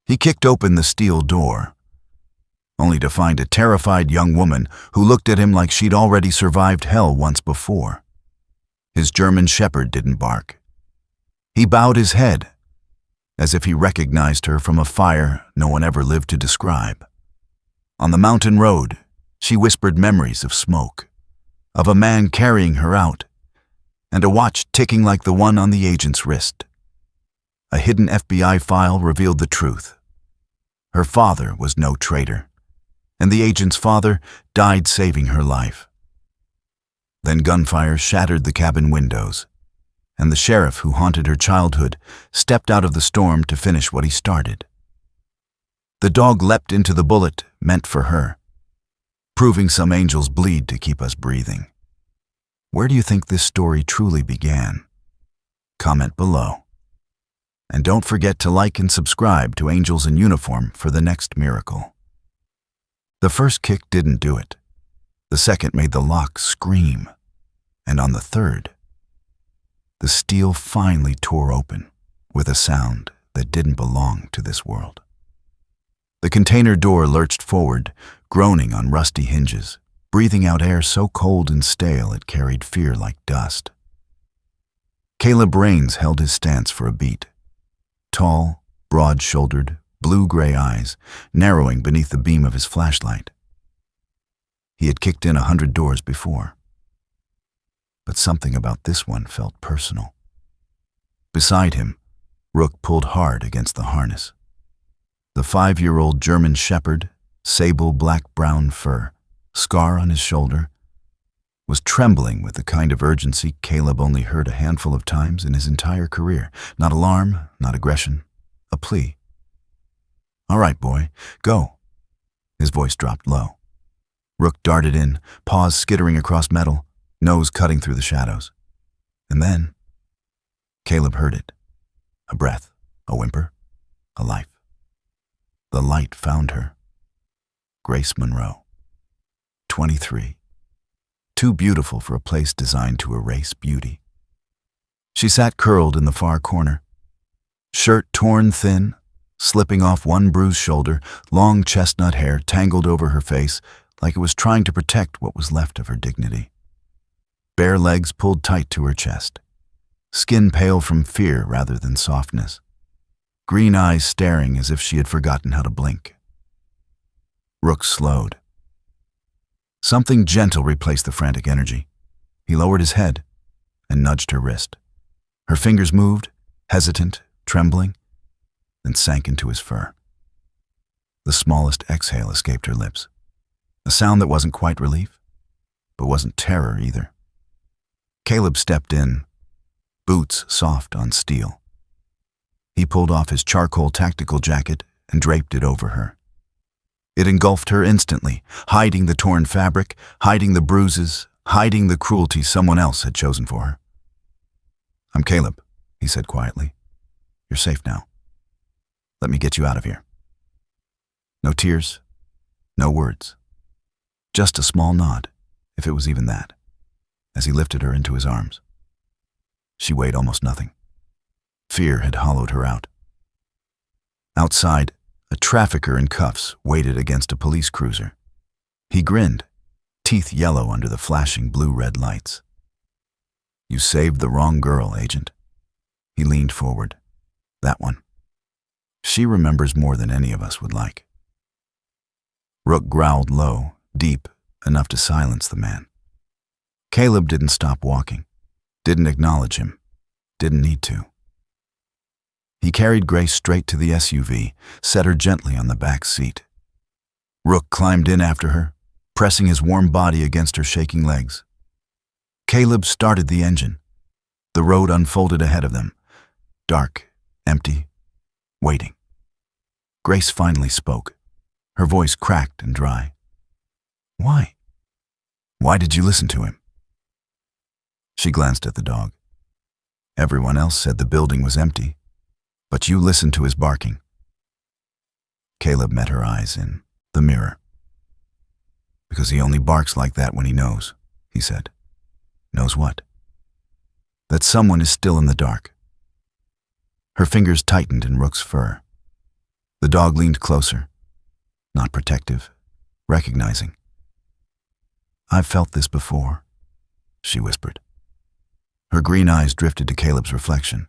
He kicked open the steel door, only to find a terrified young woman who looked at him like she'd already survived hell once before. His German shepherd didn't bark. He bowed his head, as if he recognized her from a fire no one ever lived to describe. On the mountain road, she whispered memories of smoke, of a man carrying her out, and a watch ticking like the one on the agent's wrist. A hidden FBI file revealed the truth. Her father was no traitor, and the agent's father died saving her life. Then gunfire shattered the cabin windows, and the sheriff who haunted her childhood stepped out of the storm to finish what he started. The dog leapt into the bullet meant for her, proving some angels bleed to keep us breathing. Where do you think this story truly began? Comment below. And don't forget to like and subscribe to Angels in Uniform for the next miracle. The first kick didn't do it. The second made the lock scream. And on the third, the steel finally tore open with a sound that didn't belong to this world. The container door lurched forward, groaning on rusty hinges, breathing out air so cold and stale it carried fear like dust. Caleb Rains held his stance for a beat. Tall, broad-shouldered, blue-gray eyes, narrowing beneath the beam of his flashlight. He had kicked in 100 doors before, but something about this one felt personal. Beside him, Rook pulled hard against the harness. The 5-year-old German shepherd, sable black-brown fur, scar on his shoulder, was trembling with the kind of urgency Caleb only heard a handful of times in his entire career. Not alarm, not aggression, a plea. "All right, boy, go." His voice dropped low. Rook darted in, paws skittering across metal, nose cutting through the shadows. And then, Caleb heard it. A breath, a whimper, a life. The light found her. Grace Monroe, 23. Too beautiful for a place designed to erase beauty. She sat curled in the far corner, shirt torn thin, slipping off one bruised shoulder, long chestnut hair tangled over her face like it was trying to protect what was left of her dignity. Bare legs pulled tight to her chest, skin pale from fear rather than softness, green eyes staring as if she had forgotten how to blink. Rook slowed. Something gentle replaced the frantic energy. He lowered his head and nudged her wrist. Her fingers moved, hesitant, trembling, then sank into his fur. The smallest exhale escaped her lips, a sound that wasn't quite relief, but wasn't terror either. Caleb stepped in, boots soft on steel. He pulled off his charcoal tactical jacket and draped it over her. It engulfed her instantly, hiding the torn fabric, hiding the bruises, hiding the cruelty someone else had chosen for her. "I'm Caleb," he said quietly. "You're safe now. Let me get you out of here." No tears, no words. Just a small nod, if it was even that, as he lifted her into his arms. She weighed almost nothing. Fear had hollowed her out. Outside, a trafficker in cuffs waited against a police cruiser. He grinned, teeth yellow under the flashing blue-red lights. "You saved the wrong girl, Agent." He leaned forward. "That one. She remembers more than any of us would like." Rook growled low, deep, enough to silence the man. Caleb didn't stop walking, didn't acknowledge him, didn't need to. He carried Grace straight to the SUV, set her gently on the back seat. Rook climbed in after her, pressing his warm body against her shaking legs. Caleb started the engine. The road unfolded ahead of them, dark, empty, waiting. Grace finally spoke, her voice cracked and dry. "Why? Why did you listen to him?" She glanced at the dog. "Everyone else said the building was empty, but you listened to his barking." Caleb met her eyes in the mirror. "Because he only barks like that when he knows," he said. "Knows what?" "That someone is still in the dark." Her fingers tightened in Rook's fur. The dog leaned closer, not protective, recognizing. "I've felt this before," she whispered. Her green eyes drifted to Caleb's reflection.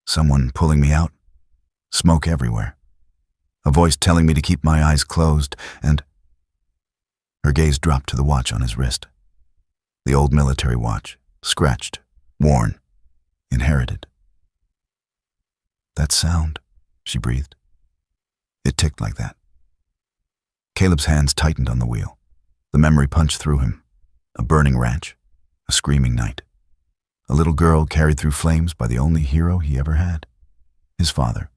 "Someone pulling me out, smoke everywhere, a voice telling me to keep my eyes closed, and—" Her gaze dropped to the watch on his wrist. The old military watch, scratched, worn, inherited. "That sound," she breathed. It ticked like that. Caleb's hands tightened on the wheel. The memory punched through him. A burning ranch, a screaming night. A little girl carried through flames by the only hero he ever had, his father.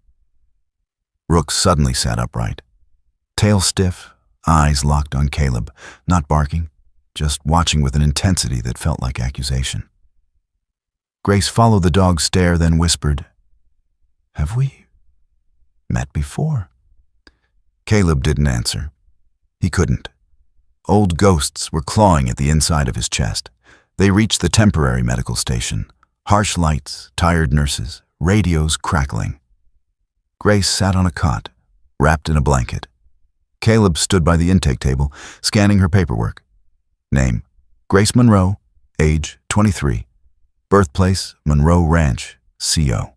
Rook suddenly sat upright, tail stiff, eyes locked on Caleb, not barking, just watching with an intensity that felt like accusation. Grace followed the dog's stare, then whispered, "Have we met before?" Caleb didn't answer. He couldn't. Old ghosts were clawing at the inside of his chest. They reached the temporary medical station. Harsh lights, tired nurses, radios crackling. Grace sat on a cot, wrapped in a blanket. Caleb stood by the intake table, scanning her paperwork. Name, Grace Monroe, age 23. Birthplace, Monroe Ranch, CO.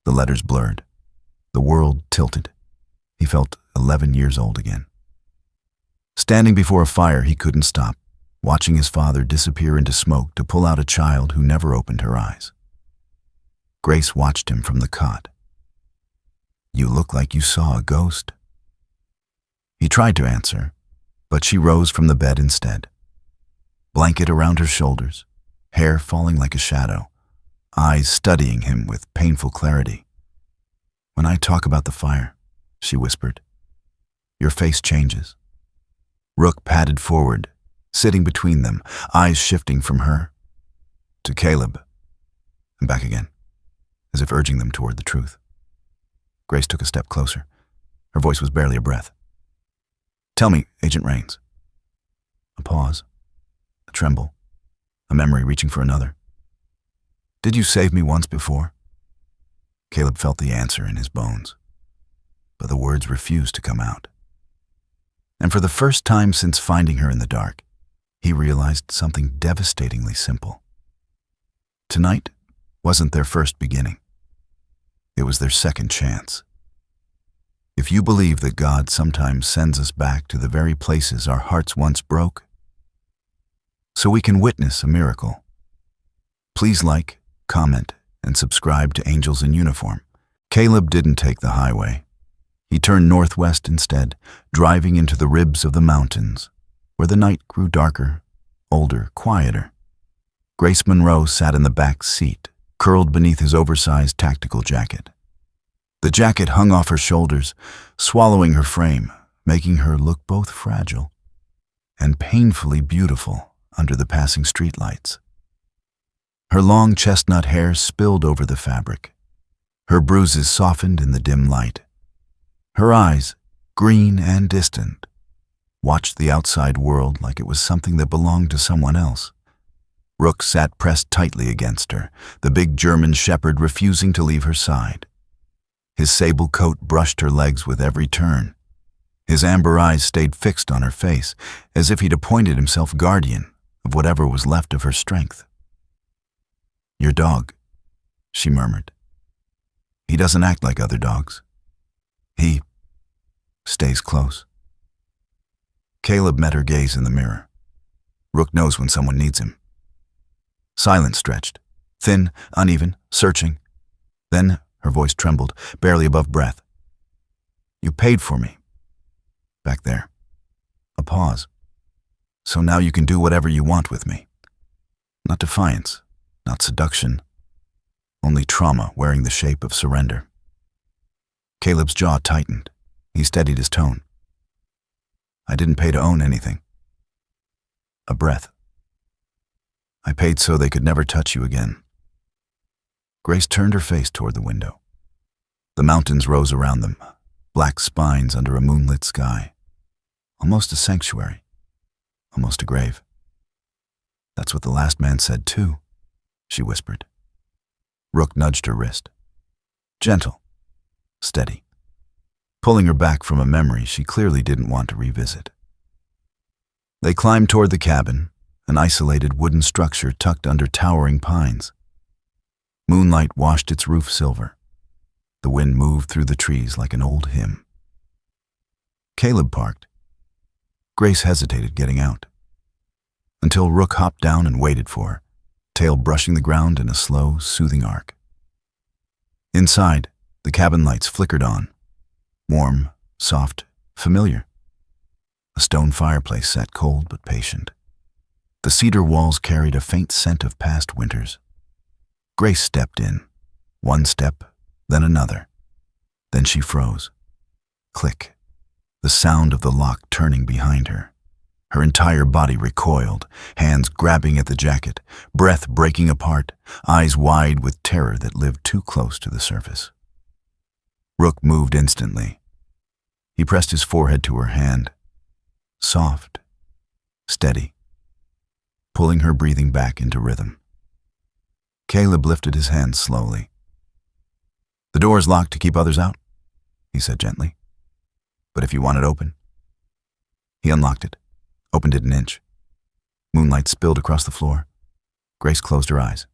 The letters blurred. The world tilted. He felt 11 years old again. Standing before a fire, he couldn't stop, watching his father disappear into smoke to pull out a child who never opened her eyes. Grace watched him from the cot. "You look like you saw a ghost." He tried to answer, but she rose from the bed instead. Blanket around her shoulders, hair falling like a shadow, eyes studying him with painful clarity. "When I talk about the fire," she whispered, "your face changes." Rook padded forward, sitting between them, eyes shifting from her to Caleb, and back again, as if urging them toward the truth. Grace took a step closer. Her voice was barely a breath. "Tell me, Agent Rains." A pause, a tremble, a memory reaching for another. "Did you save me once before?" Caleb felt the answer in his bones, but the words refused to come out. And for the first time since finding her in the dark, he realized something devastatingly simple. Tonight wasn't their first beginning. It was their second chance. If you believe that God sometimes sends us back to the very places our hearts once broke, so we can witness a miracle, please like, comment, and subscribe to Angels in Uniform. Caleb didn't take the highway. He turned northwest instead, driving into the ribs of the mountains, where the night grew darker, older, quieter. Grace Monroe sat in the back seat, curled beneath his oversized tactical jacket. The jacket hung off her shoulders, swallowing her frame, making her look both fragile and painfully beautiful under the passing streetlights. Her long chestnut hair spilled over the fabric. Her bruises softened in the dim light. Her eyes, green and distant, watched the outside world like it was something that belonged to someone else. Rook sat pressed tightly against her, the big German shepherd refusing to leave her side. His sable coat brushed her legs with every turn. His amber eyes stayed fixed on her face, as if he'd appointed himself guardian of whatever was left of her strength. "Your dog," she murmured. "He doesn't act like other dogs. He stays close." Caleb met her gaze in the mirror. Rook knows when someone needs him. Silence stretched, thin, uneven, searching. Then her voice trembled, barely above breath. "You paid for me. Back there." A pause. "So now you can do whatever you want with me. Not defiance, not seduction, only trauma wearing the shape of surrender." Caleb's jaw tightened. He steadied his tone. "I didn't pay to own anything." A breath. "I paid so they could never touch you again." Grace turned her face toward the window. The mountains rose around them, black spines under a moonlit sky. Almost a sanctuary, almost a grave. "That's what the last man said too," she whispered. Rook nudged her wrist. Gentle, steady. pulling her back from a memory she clearly didn't want to revisit. They climbed toward the cabin, an isolated wooden structure tucked under towering pines. Moonlight washed its roof silver. The wind moved through the trees like an old hymn. Caleb parked. Grace hesitated getting out, until Rook hopped down and waited for her, tail brushing the ground in a slow, soothing arc. Inside, the cabin lights flickered on, warm, soft, familiar. A stone fireplace sat cold but patient. The cedar walls carried a faint scent of past winters. Grace stepped in, one step, then another. Then she froze. Click. The sound of the lock turning behind her. Her entire body recoiled, hands grabbing at the jacket, breath breaking apart, eyes wide with terror that lived too close to the surface. Rook moved instantly. He pressed his forehead to her hand. Soft, steady, pulling her breathing back into rhythm. Caleb lifted his hand slowly. "The door is locked to keep others out," he said gently. "But if you want it open." He unlocked it, opened it an inch. Moonlight spilled across the floor. Grace closed her eyes,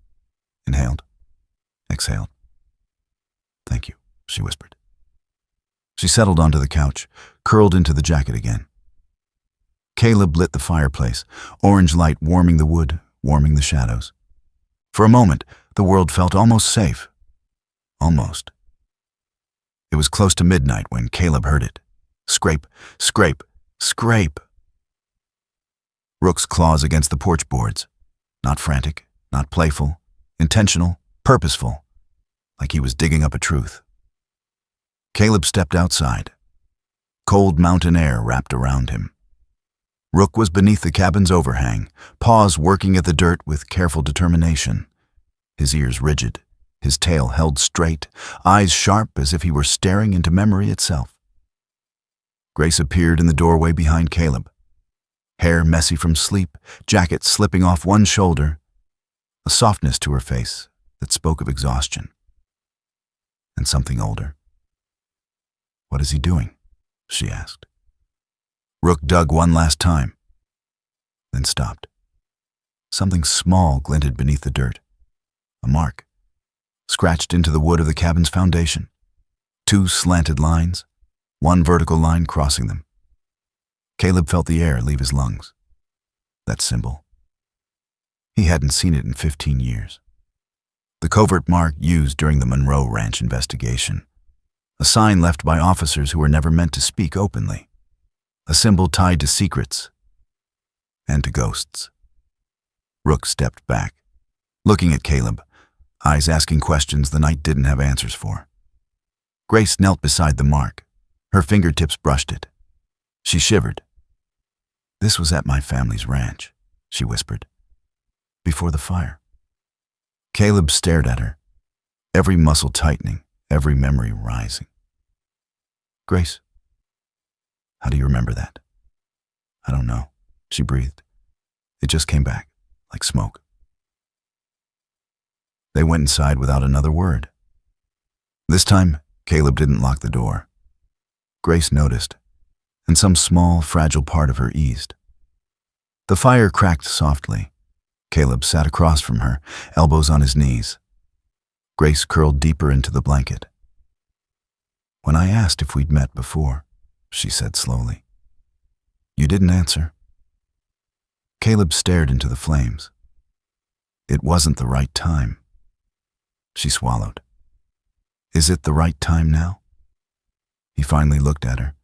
inhaled, exhaled. "Thank you," she whispered. She settled onto the couch, curled into the jacket again. Caleb lit the fireplace, orange light warming the wood, warming the shadows. For a moment, the world felt almost safe. Almost. It was close to midnight when Caleb heard it. Scrape, scrape, scrape. Rook's claws against the porch boards. Not frantic, not playful, intentional, purposeful, like he was digging up a truth. Caleb stepped outside. Cold mountain air wrapped around him. Rook was beneath the cabin's overhang, paws working at the dirt with careful determination. His ears rigid, his tail held straight, eyes sharp as if he were staring into memory itself. Grace appeared in the doorway behind Caleb. Hair messy from sleep, jacket slipping off one shoulder, a softness to her face that spoke of exhaustion. And something older. "What is he doing?" she asked. Rook dug one last time, then stopped. Something small glinted beneath the dirt. A mark, scratched into the wood of the cabin's foundation. 2 slanted lines, one vertical line crossing them. Caleb felt the air leave his lungs. That symbol. He hadn't seen it in 15 years. The covert mark used during the Monroe Ranch investigation. A sign left by officers who were never meant to speak openly. A symbol tied to secrets and to ghosts. Rook stepped back, looking at Caleb, eyes asking questions the night didn't have answers for. Grace knelt beside the mark. Her fingertips brushed it. She shivered. "This was at my family's ranch," she whispered, "before the fire." Caleb stared at her, every muscle tightening, every memory rising. "Grace, how do you remember that?" "I don't know," she breathed. "It just came back, like smoke." They went inside without another word. This time, Caleb didn't lock the door. Grace noticed, and some small, fragile part of her eased. The fire cracked softly. Caleb sat across from her, elbows on his knees. Grace curled deeper into the blanket. "When I asked if we'd met before," she said slowly, "you didn't answer." Caleb stared into the flames. "It wasn't the right time." She swallowed. "Is it the right time now?" He finally looked at her.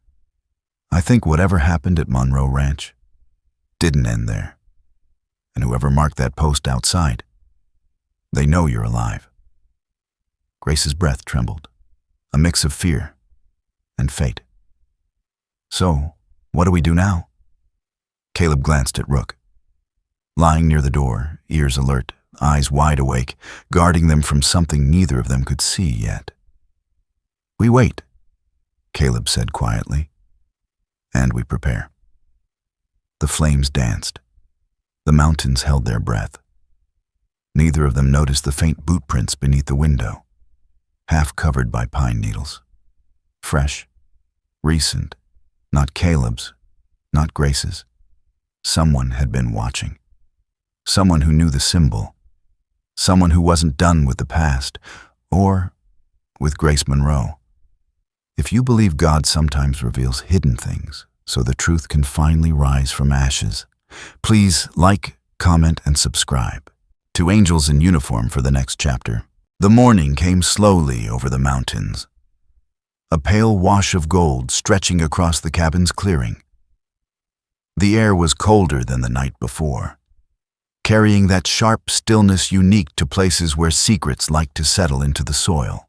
"I think whatever happened at Monroe Ranch didn't end there. And whoever marked that post outside, they know you're alive." Grace's breath trembled, a mix of fear and fate. "So, what do we do now?" Caleb glanced at Rook. Lying near the door, ears alert, eyes wide awake, guarding them from something neither of them could see yet. "We wait," Caleb said quietly, "and we prepare." The flames danced. The mountains held their breath. Neither of them noticed the faint boot prints beneath the window, half covered by pine needles. Fresh, Recent. Not Caleb's. Not Grace's. Someone had been watching. Someone who knew the symbol. Someone who wasn't done with the past, or with Grace Monroe. If you believe God sometimes reveals hidden things so the truth can finally rise from ashes, please like, comment, and subscribe to Angels in Uniform for the next chapter. The morning came slowly over the mountains, a pale wash of gold stretching across the cabin's clearing. The air was colder than the night before, carrying that sharp stillness unique to places where secrets like to settle into the soil.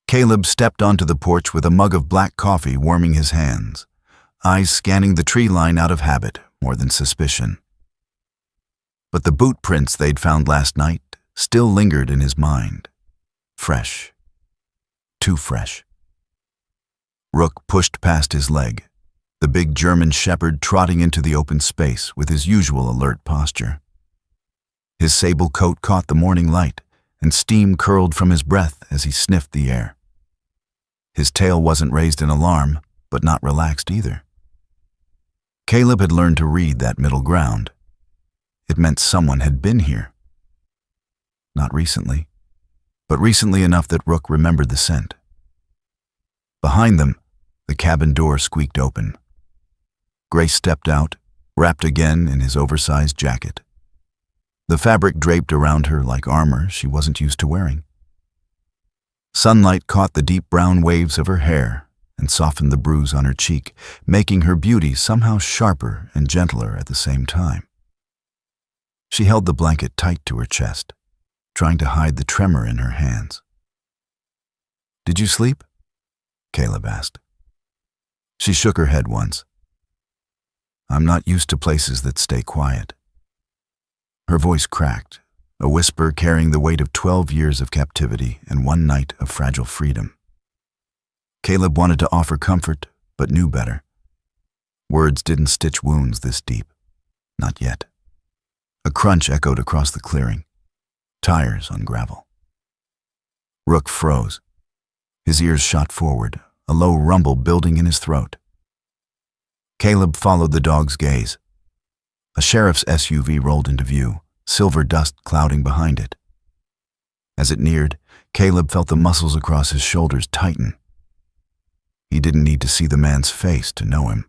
Caleb stepped onto the porch with a mug of black coffee warming his hands, eyes scanning the tree line out of habit more than suspicion. But the boot prints they'd found last night still lingered in his mind. Fresh. Too fresh. Rook pushed past his leg, the big German shepherd trotting into the open space with his usual alert posture. His sable coat caught the morning light, and steam curled from his breath as he sniffed the air. His tail wasn't raised in alarm, but not relaxed either. Caleb had learned to read that middle ground. It meant someone had been here. Not recently, but recently enough that Rook remembered the scent. Behind them, the cabin door squeaked open. Grace stepped out, wrapped again in his oversized jacket. The fabric draped around her like armor she wasn't used to wearing. Sunlight caught the deep brown waves of her hair and softened the bruise on her cheek, making her beauty somehow sharper and gentler at the same time. She held the blanket tight to her chest, trying to hide the tremor in her hands. "Did you sleep?" Caleb asked. She shook her head once. "I'm not used to places that stay quiet." Her voice cracked, a whisper carrying the weight of 12 years of captivity and one night of fragile freedom. Caleb wanted to offer comfort, but knew better. Words didn't stitch wounds this deep. Not yet. A crunch echoed across the clearing. Tires on gravel. Rook froze. His ears shot forward, a low rumble building in his throat. Caleb followed the dog's gaze. A sheriff's SUV rolled into view, silver dust clouding behind it. As it neared, Caleb felt the muscles across his shoulders tighten. He didn't need to see the man's face to know him.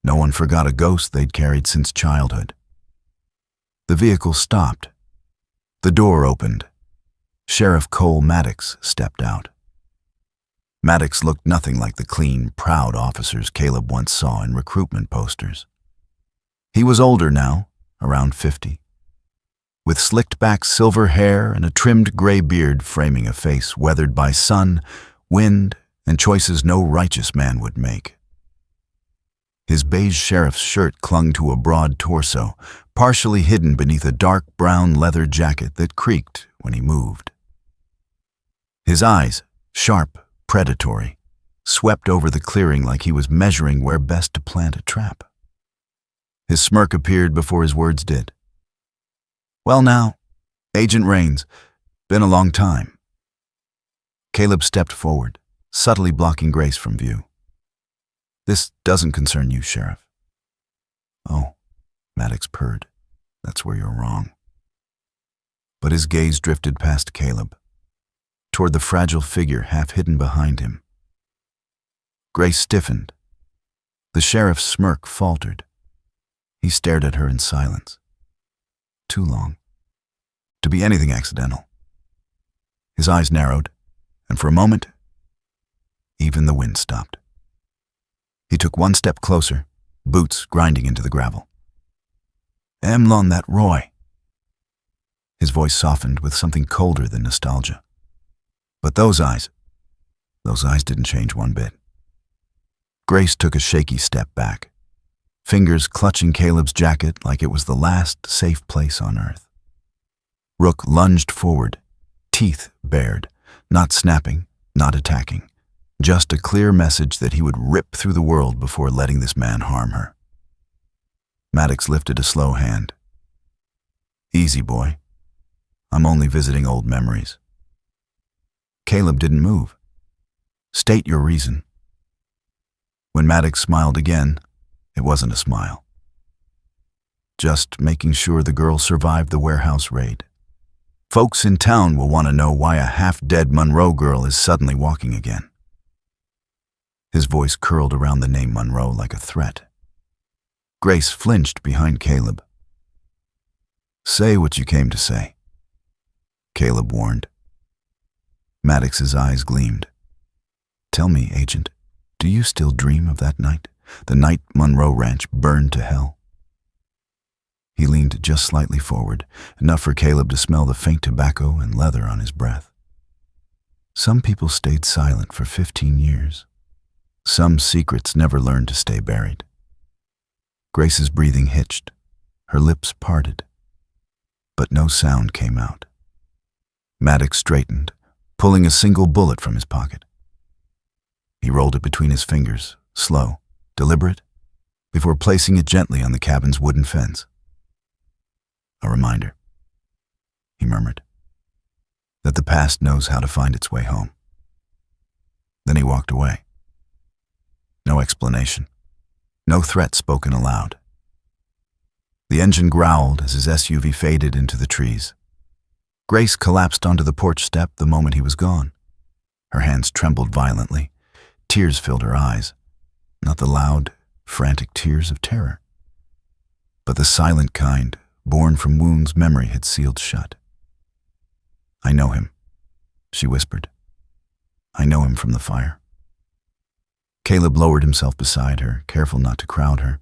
No one forgot a ghost they'd carried since childhood. The vehicle stopped. The door opened. Sheriff Cole Maddox stepped out. Maddox looked nothing like the clean, proud officers Caleb once saw in recruitment posters. He was older now, around 50, with slicked-back silver hair and a trimmed gray beard framing a face weathered by sun, wind, and choices no righteous man would make. His beige sheriff's shirt clung to a broad torso, partially hidden beneath a dark brown leather jacket that creaked when he moved. His eyes, sharp, predatory, swept over the clearing like he was measuring where best to plant a trap. His smirk appeared before his words did. "Well now, Agent Rains, been a long time." Caleb stepped forward, subtly blocking Grace from view. "This doesn't concern you, Sheriff." "Oh," Maddox purred. "That's where you're wrong." But his gaze drifted past Caleb, toward the fragile figure half hidden behind him. Grace stiffened. The sheriff's smirk faltered. He stared at her in silence. Too long. To be anything accidental. His eyes narrowed, and for a moment, even the wind stopped. He took one step closer, boots grinding into the gravel. "Emlon, that Roy." His voice softened with something colder than nostalgia. But those eyes didn't change one bit. Grace took a shaky step back, fingers clutching Caleb's jacket like it was the last safe place on earth. Rook lunged forward, teeth bared, not snapping, not attacking, just a clear message that he would rip through the world before letting this man harm her. Maddox lifted a slow hand. "Easy, boy. I'm only visiting old memories." Caleb didn't move. "State your reason." When Maddox smiled again, it wasn't a smile. Just making sure the girl survived the warehouse raid. Folks in town will want to know why a half-dead Monroe girl is suddenly walking again. His voice curled around the name Monroe like a threat. Grace flinched behind Caleb. "Say what you came to say," Caleb warned. Maddox's eyes gleamed. "Tell me, Agent, do you still dream of that night? The night Monroe Ranch burned to hell?" He leaned just slightly forward, enough for Caleb to smell the faint tobacco and leather on his breath. Some people stayed silent for 15 years. Some secrets never learned to stay buried. Grace's breathing hitched, her lips parted, but no sound came out. Maddox straightened, pulling a single bullet from his pocket. He rolled it between his fingers, slow, deliberate, before placing it gently on the cabin's wooden fence. "A reminder," he murmured, "that the past knows how to find its way home." Then he walked away. No explanation, no threat spoken aloud. The engine growled as his SUV faded into the trees. Grace collapsed onto the porch step the moment he was gone. Her hands trembled violently. Tears filled her eyes, not the loud, frantic tears of terror, but the silent kind born from wounds memory had sealed shut. "I know him," she whispered. "I know him from the fire." Caleb lowered himself beside her, careful not to crowd her.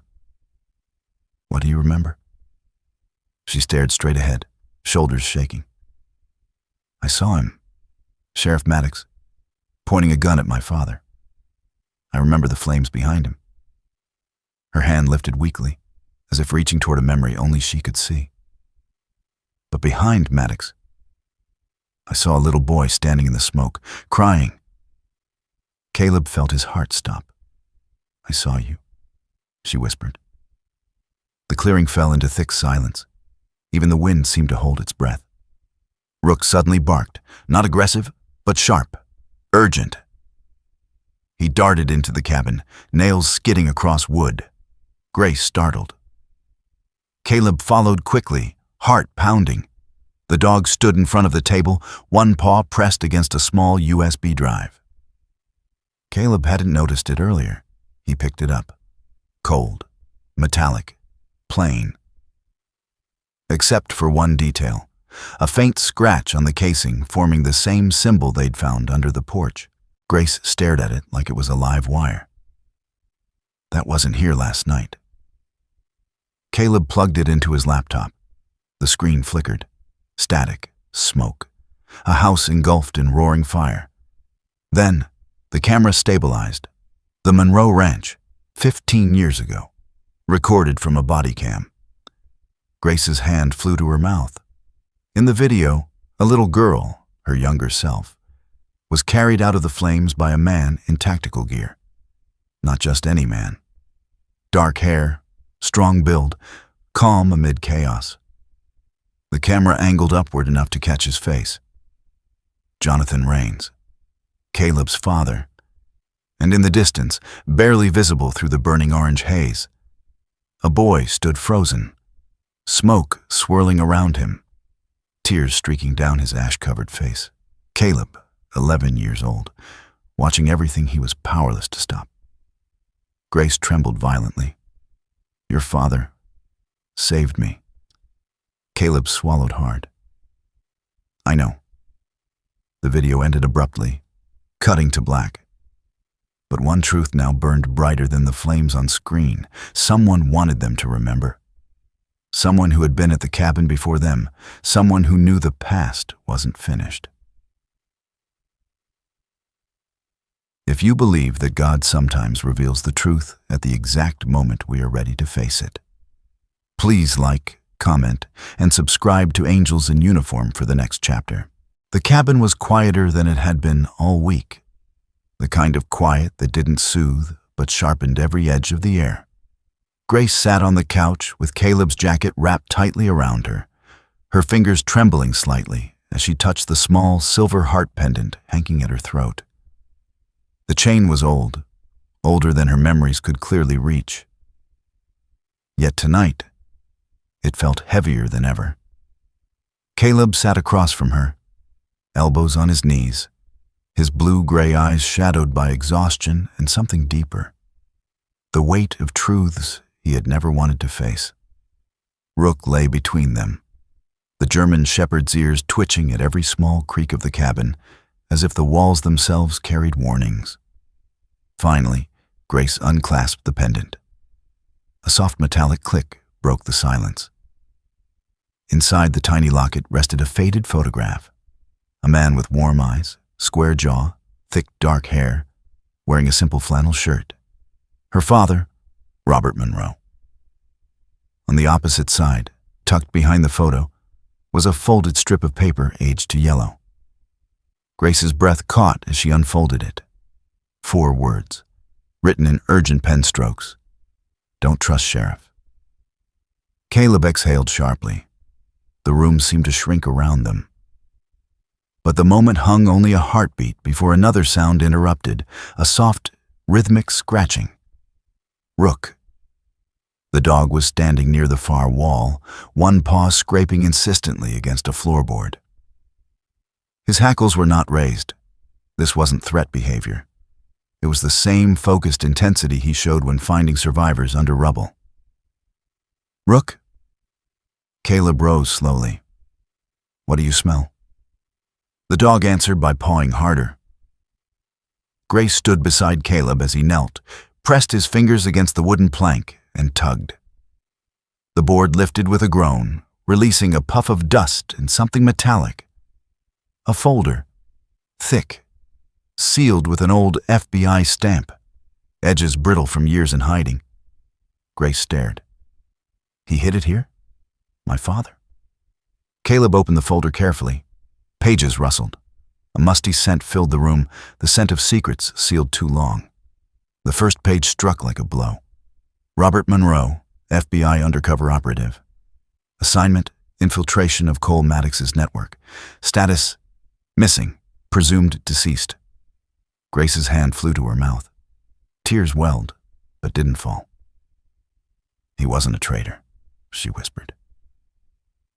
"What do you remember?" She stared straight ahead, shoulders shaking. "I saw him, Sheriff Maddox, pointing a gun at my father. I remember the flames behind him." Her hand lifted weakly, as if reaching toward a memory only she could see. But behind Maddox, I saw a little boy standing in the smoke, crying. Caleb felt his heart stop. "I saw you," she whispered. The clearing fell into thick silence. Even the wind seemed to hold its breath. Rook suddenly barked, not aggressive, but sharp, urgent. He darted into the cabin, nails skidding across wood. Grace startled. Caleb followed quickly, heart pounding. The dog stood in front of the table, one paw pressed against a small USB drive. Caleb hadn't noticed it earlier. He picked it up. Cold, metallic, plain. Except for one detail, a faint scratch on the casing forming the same symbol they'd found under the porch. Grace stared at it like it was a live wire. That wasn't here last night. Caleb plugged it into his laptop. The screen flickered. Static, smoke. A house engulfed in roaring fire. Then, the camera stabilized. The Monroe Ranch, 15 years ago. Recorded from a body cam. Grace's hand flew to her mouth. In the video, a little girl, her younger self, was carried out of the flames by a man in tactical gear. Not just any man. Dark hair, strong build, calm amid chaos. The camera angled upward enough to catch his face. Jonathan Rains, Caleb's father, and in the distance, barely visible through the burning orange haze, a boy stood frozen, smoke swirling around him, tears streaking down his ash-covered face. Caleb, 11 years old, watching everything he was powerless to stop. Grace trembled violently. "Your father saved me." Caleb swallowed hard. "I know." The video ended abruptly, cutting to black. But one truth now burned brighter than the flames on screen. Someone wanted them to remember. Someone who had been at the cabin before them. Someone who knew the past wasn't finished. If you believe that God sometimes reveals the truth at the exact moment we are ready to face it, please like, comment, and subscribe to Angels in Uniform for the next chapter. The cabin was quieter than it had been all week. The kind of quiet that didn't soothe, but sharpened every edge of the air. Grace sat on the couch with Caleb's jacket wrapped tightly around her, her fingers trembling slightly as she touched the small silver heart pendant hanging at her throat. The chain was old, older than her memories could clearly reach. Yet tonight, it felt heavier than ever. Caleb sat across from her, elbows on his knees, his blue-gray eyes shadowed by exhaustion and something deeper, the weight of truths he had never wanted to face. Rook lay between them, the German shepherd's ears twitching at every small creak of the cabin, as if the walls themselves carried warnings. Finally, Grace unclasped the pendant. A soft metallic click broke the silence. Inside the tiny locket rested a faded photograph. A man with warm eyes, square jaw, thick dark hair, wearing a simple flannel shirt. Her father, Robert Monroe. On the opposite side, tucked behind the photo, was a folded strip of paper aged to yellow. Grace's breath caught as she unfolded it. 4 words, written in urgent pen strokes. Don't trust Sheriff. Caleb exhaled sharply. The room seemed to shrink around them. But the moment hung only a heartbeat before another sound interrupted, a soft, rhythmic scratching. Rook. The dog was standing near the far wall, one paw scraping insistently against a floorboard. His hackles were not raised. This wasn't threat behavior. It was the same focused intensity he showed when finding survivors under rubble. Rook? Caleb rose slowly. What do you smell? The dog answered by pawing harder. Grace stood beside Caleb as he knelt, pressed his fingers against the wooden plank, and tugged. The board lifted with a groan, releasing a puff of dust and something metallic. A folder, thick, sealed with an old FBI stamp, edges brittle from years in hiding. Grace stared. He hid it here? My father? Caleb opened the folder carefully. Pages rustled. A musty scent filled the room, the scent of secrets sealed too long. The first page struck like a blow. Robert Monroe, FBI undercover operative. Assignment, infiltration of Cole Maddox's network. Status, missing, presumed deceased. Grace's hand flew to her mouth. Tears welled, but didn't fall. He wasn't a traitor, she whispered.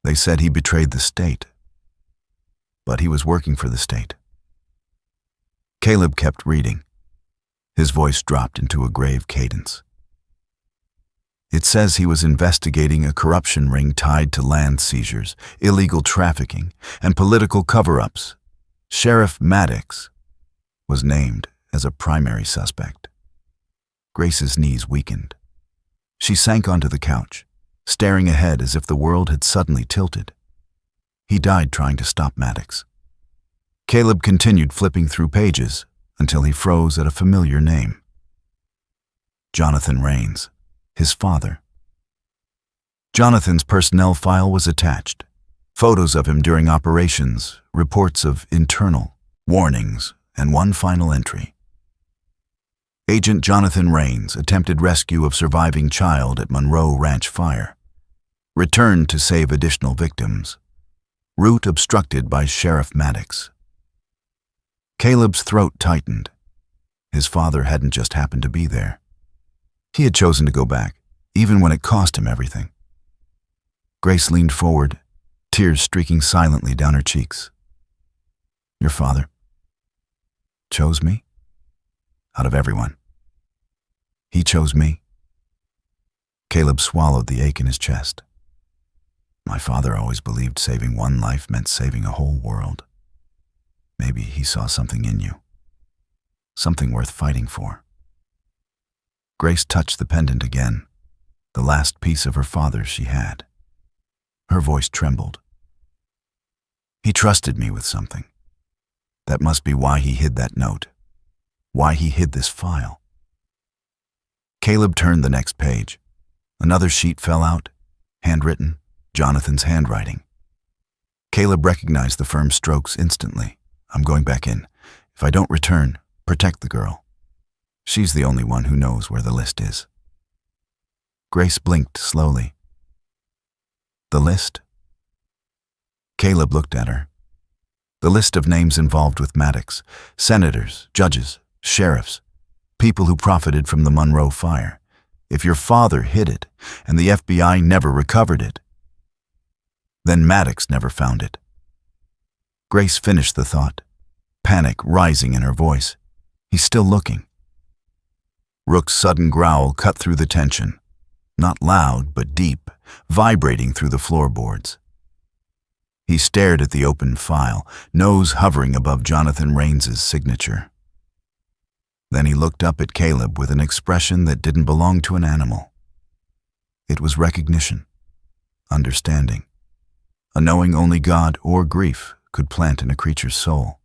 They said he betrayed the state. But he was working for the state. Caleb kept reading. His voice dropped into a grave cadence. It says he was investigating a corruption ring tied to land seizures, illegal trafficking, and political cover-ups. Sheriff Maddox was named as a primary suspect. Grace's knees weakened. She sank onto the couch, staring ahead as if the world had suddenly tilted. He died trying to stop Maddox. Caleb continued flipping through pages until he froze at a familiar name. Jonathan Rains, his father. Jonathan's personnel file was attached. Photos of him during operations, reports of internal, warnings, and one final entry. Agent Jonathan Rains attempted rescue of surviving child at Monroe Ranch fire. Returned to save additional victims. Route obstructed by Sheriff Maddox. Caleb's throat tightened. His father hadn't just happened to be there. He had chosen to go back, even when it cost him everything. Grace leaned forward, tears streaking silently down her cheeks. Your father chose me? Out of everyone. He chose me. Caleb swallowed the ache in his chest. My father always believed saving one life meant saving a whole world. Maybe he saw something in you. Something worth fighting for. Grace touched the pendant again, the last piece of her father's she had. Her voice trembled. He trusted me with something. That must be why he hid that note. Why he hid this file. Caleb turned the next page. Another sheet fell out, handwritten, Jonathan's handwriting. Caleb recognized the firm strokes instantly. I'm going back in. If I don't return, protect the girl. She's the only one who knows where the list is. Grace blinked slowly. The list? Caleb looked at her. The list of names involved with Maddox. Senators, judges, sheriffs, people who profited from the Monroe fire. If your father hid it, and the FBI never recovered it, then Maddox never found it. Grace finished the thought, panic rising in her voice. He's still looking. Rook's sudden growl cut through the tension, not loud but deep, vibrating through the floorboards. He stared at the open file, nose hovering above Jonathan Raines's signature. Then he looked up at Caleb with an expression that didn't belong to an animal. It was recognition, understanding, a knowing only God or grief could plant in a creature's soul.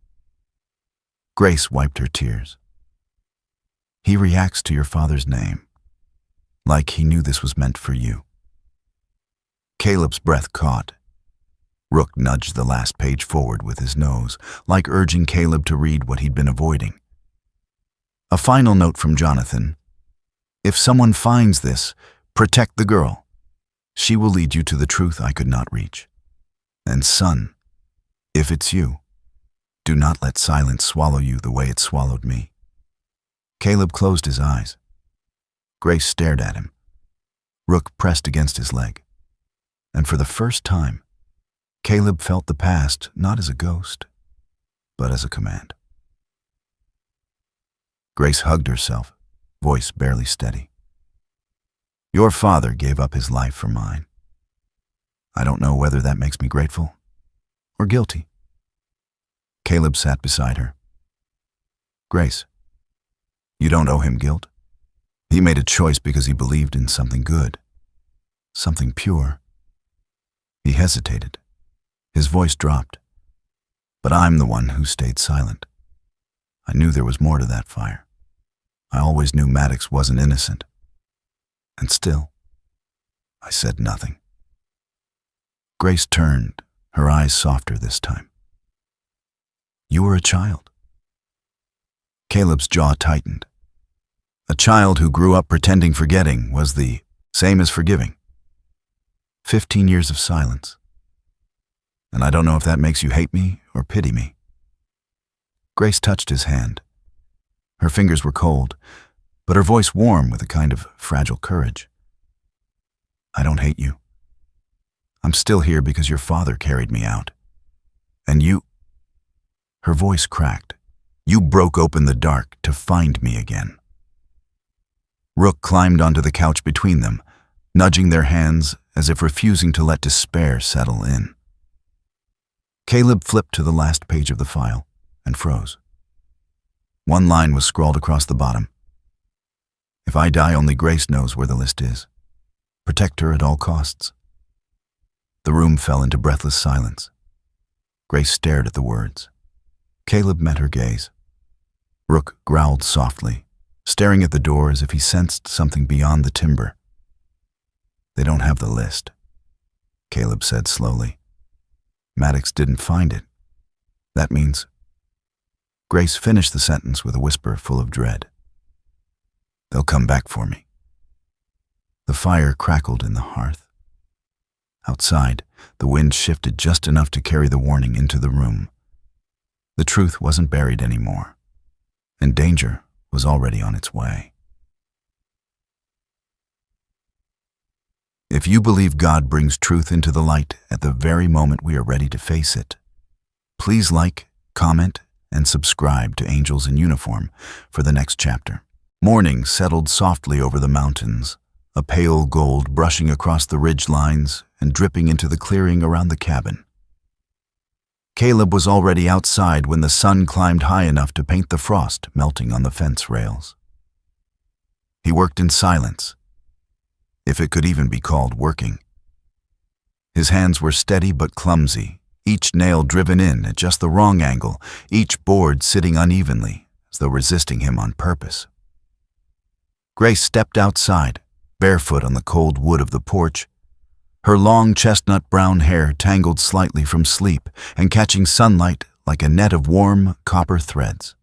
Grace wiped her tears. He reacts to your father's name, like he knew this was meant for you. Caleb's breath caught. Rook nudged the last page forward with his nose, like urging Caleb to read what he'd been avoiding. A final note from Jonathan. If someone finds this, protect the girl. She will lead you to the truth I could not reach. And son, if it's you, do not let silence swallow you the way it swallowed me. Caleb closed his eyes. Grace stared at him. Rook pressed against his leg. And for the first time, Caleb felt the past not as a ghost, but as a command. Grace hugged herself, voice barely steady. Your father gave up his life for mine. I don't know whether that makes me grateful or guilty. Caleb sat beside her. Grace, you don't owe him guilt. He made a choice because he believed in something good, something pure. He hesitated. His voice dropped. But I'm the one who stayed silent. I knew there was more to that fire. I always knew Maddox wasn't innocent. And still, I said nothing. Grace turned, her eyes softer this time. You were a child. Caleb's jaw tightened. A child who grew up pretending forgetting was the same as forgiving. 15 years of silence. And I don't know if that makes you hate me or pity me. Grace touched his hand. Her fingers were cold, but her voice warm with a kind of fragile courage. I don't hate you. I'm still here because your father carried me out. And you... Her voice cracked. You broke open the dark to find me again. Rook climbed onto the couch between them, nudging their hands as if refusing to let despair settle in. Caleb flipped to the last page of the file and froze. One line was scrawled across the bottom. If I die, only Grace knows where the list is. Protect her at all costs. The room fell into breathless silence. Grace stared at the words. Caleb met her gaze. Rook growled softly, staring at the door as if he sensed something beyond the timber. They don't have the list, Caleb said slowly. Maddox didn't find it. That means... Grace finished the sentence with a whisper full of dread. They'll come back for me. The fire crackled in the hearth. Outside, the wind shifted just enough to carry the warning into the room. The truth wasn't buried anymore, and danger was already on its way. If you believe God brings truth into the light at the very moment we are ready to face it, please like, comment, and subscribe to Angels in Uniform for the next chapter. Morning settled softly over the mountains, a pale gold brushing across the ridge lines and dripping into the clearing around the cabin. Caleb was already outside when the sun climbed high enough to paint the frost melting on the fence rails. He worked in silence, if it could even be called working. His hands were steady but clumsy, each nail driven in at just the wrong angle, each board sitting unevenly, as though resisting him on purpose. Grace stepped outside, barefoot on the cold wood of the porch, her long chestnut brown hair tangled slightly from sleep and catching sunlight like a net of warm copper threads.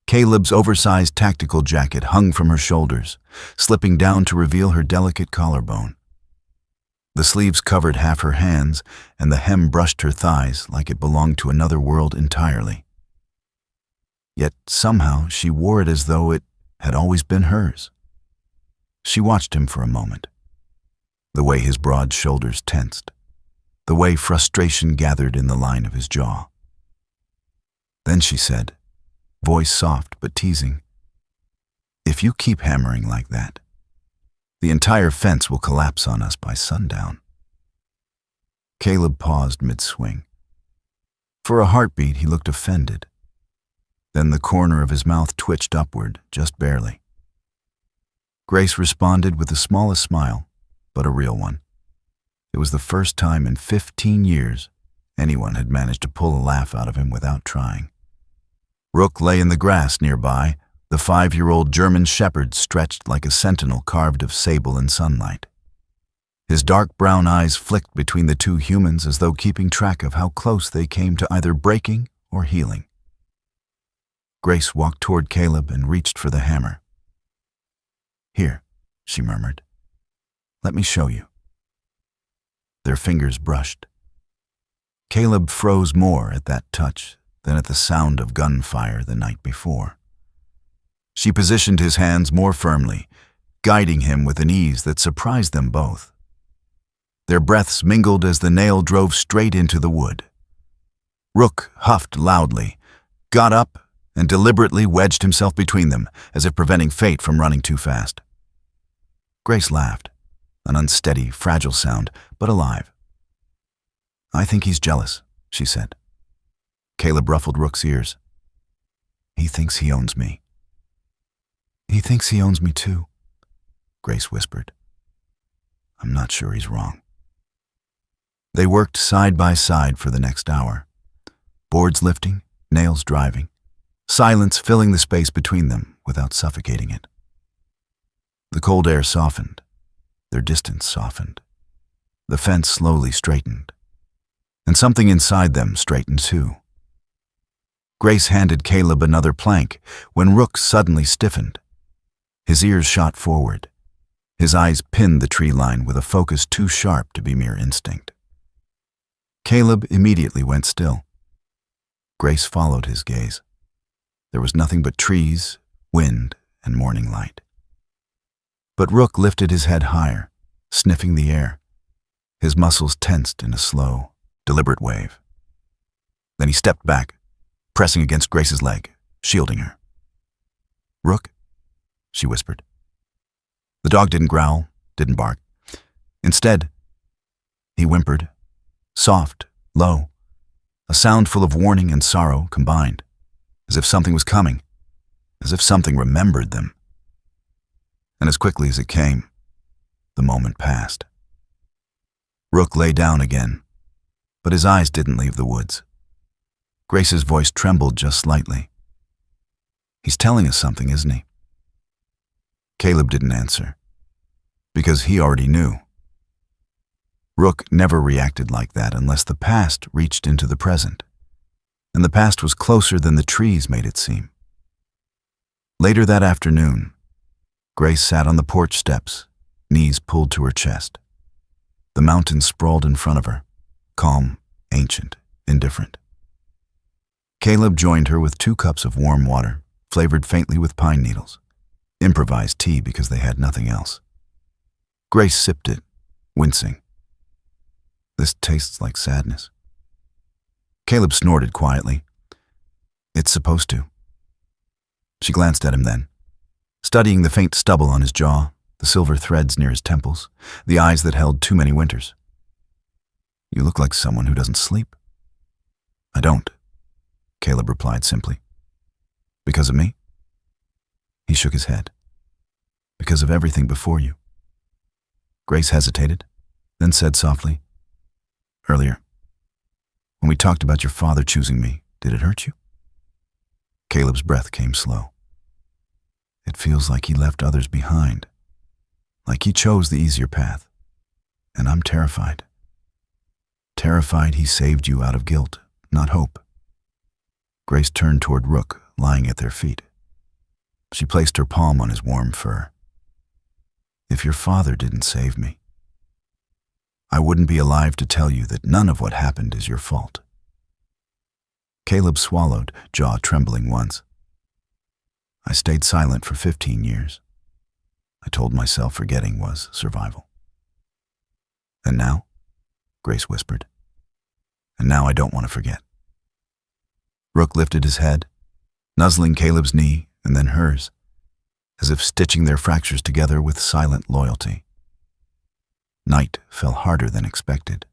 Caleb's oversized tactical jacket hung from her shoulders, slipping down to reveal her delicate collarbone. The sleeves covered half her hands, and the hem brushed her thighs like it belonged to another world entirely. Yet somehow she wore it as though it had always been hers. She watched him for a moment, the way his broad shoulders tensed, the way frustration gathered in the line of his jaw. Then she said, voice soft but teasing, "If you keep hammering like that, the entire fence will collapse on us by sundown." Caleb paused mid-swing. For a heartbeat, he looked offended. Then the corner of his mouth twitched upward, just barely. Grace responded with the smallest smile, but a real one. It was the first time in 15 years anyone had managed to pull a laugh out of him without trying. Rook lay in the grass nearby, the 5-year-old German shepherd stretched like a sentinel carved of sable in sunlight. His dark brown eyes flicked between the two humans as though keeping track of how close they came to either breaking or healing. Grace walked toward Caleb and reached for the hammer. "Here," she murmured. "Let me show you." Their fingers brushed. Caleb froze more at that touch than at the sound of gunfire the night before. She positioned his hands more firmly, guiding him with an ease that surprised them both. Their breaths mingled as the nail drove straight into the wood. Rook huffed loudly, got up, and deliberately wedged himself between them, as if preventing fate from running too fast. Grace laughed, an unsteady, fragile sound, but alive. "I think he's jealous," she said. Caleb ruffled Rook's ears. "He thinks he owns me." "He thinks he owns me too," Grace whispered. "I'm not sure he's wrong." They worked side by side for the next hour, boards lifting, nails driving, silence filling the space between them without suffocating it. The cold air softened, their distance softened. The fence slowly straightened, and something inside them straightened too. Grace handed Caleb another plank when Rook suddenly stiffened. His ears shot forward. His eyes pinned the tree line with a focus too sharp to be mere instinct. Caleb immediately went still. Grace followed his gaze. There was nothing but trees, wind, and morning light. But Rook lifted his head higher, sniffing the air. His muscles tensed in a slow, deliberate wave. Then he stepped back, pressing against Grace's leg, shielding her. "Rook," she whispered. The dog didn't growl, didn't bark. Instead, he whimpered, soft, low, a sound full of warning and sorrow combined, as if something was coming, as if something remembered them. And as quickly as it came, the moment passed. Rook lay down again, but his eyes didn't leave the woods. Grace's voice trembled just slightly. "He's telling us something, isn't he?" Caleb didn't answer, because he already knew. Rook never reacted like that unless the past reached into the present, and the past was closer than the trees made it seem. Later that afternoon, Grace sat on the porch steps, knees pulled to her chest. The mountain sprawled in front of her, calm, ancient, indifferent. Caleb joined her with 2 cups of warm water, flavored faintly with pine needles, improvised tea because they had nothing else. Grace sipped it, wincing. "This tastes like sadness." Caleb snorted quietly. "It's supposed to." She glanced at him then, studying the faint stubble on his jaw, the silver threads near his temples, the eyes that held too many winters. "You look like someone who doesn't sleep." "I don't," Caleb replied simply. "Because of me?" He shook his head. "Because of everything before you." Grace hesitated, then said softly, "Earlier, when we talked about your father choosing me, did it hurt you?" Caleb's breath came slow. "It feels like he left others behind, like he chose the easier path, and I'm terrified. Terrified he saved you out of guilt, not hope." Grace turned toward Rook, lying at their feet. She placed her palm on his warm fur. "If your father didn't save me, I wouldn't be alive to tell you that none of what happened is your fault." Caleb swallowed, jaw trembling once. I stayed silent for 15 years. I told myself forgetting was survival. And now? Grace whispered. And now I don't want to forget. Rook lifted his head, nuzzling Caleb's knee and then hers, as if stitching their fractures together with silent loyalty. Night fell harder than expected.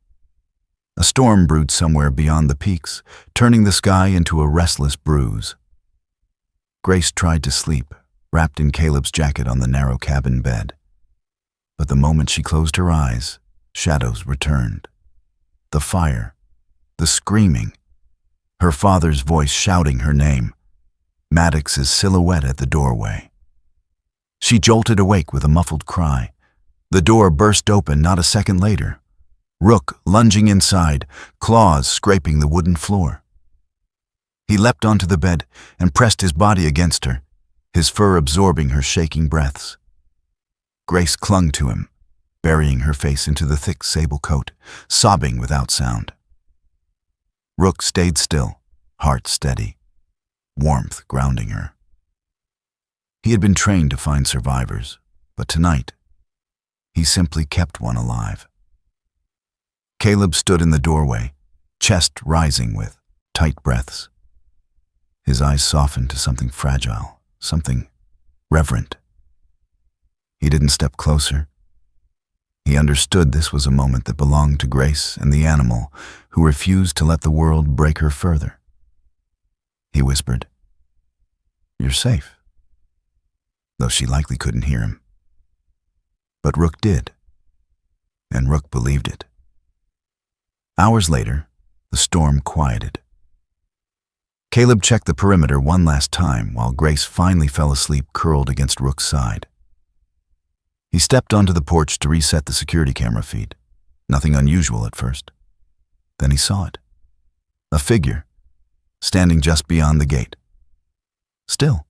A storm brewed somewhere beyond the peaks, turning the sky into a restless bruise. Grace tried to sleep, wrapped in Caleb's jacket on the narrow cabin bed. But the moment she closed her eyes, shadows returned. The fire, the screaming, her father's voice shouting her name, Maddox's silhouette at the doorway. She jolted awake with a muffled cry. The door burst open not a second later. Rook lunging inside, claws scraping the wooden floor. He leapt onto the bed and pressed his body against her, his fur absorbing her shaking breaths. Grace clung to him, burying her face into the thick sable coat, sobbing without sound. Rook stayed still, heart steady, warmth grounding her. He had been trained to find survivors, but tonight, he simply kept one alive. Caleb stood in the doorway, chest rising with tight breaths. His eyes softened to something fragile, something reverent. He didn't step closer. He understood this was a moment that belonged to Grace and the animal who refused to let the world break her further. He whispered, "You're safe," though she likely couldn't hear him. But Rook did, and Rook believed it. Hours later, the storm quieted. Caleb checked the perimeter one last time while Grace finally fell asleep curled against Rook's side. He stepped onto the porch to reset the security camera feed. Nothing unusual at first. Then he saw it. A figure, standing just beyond the gate. Still,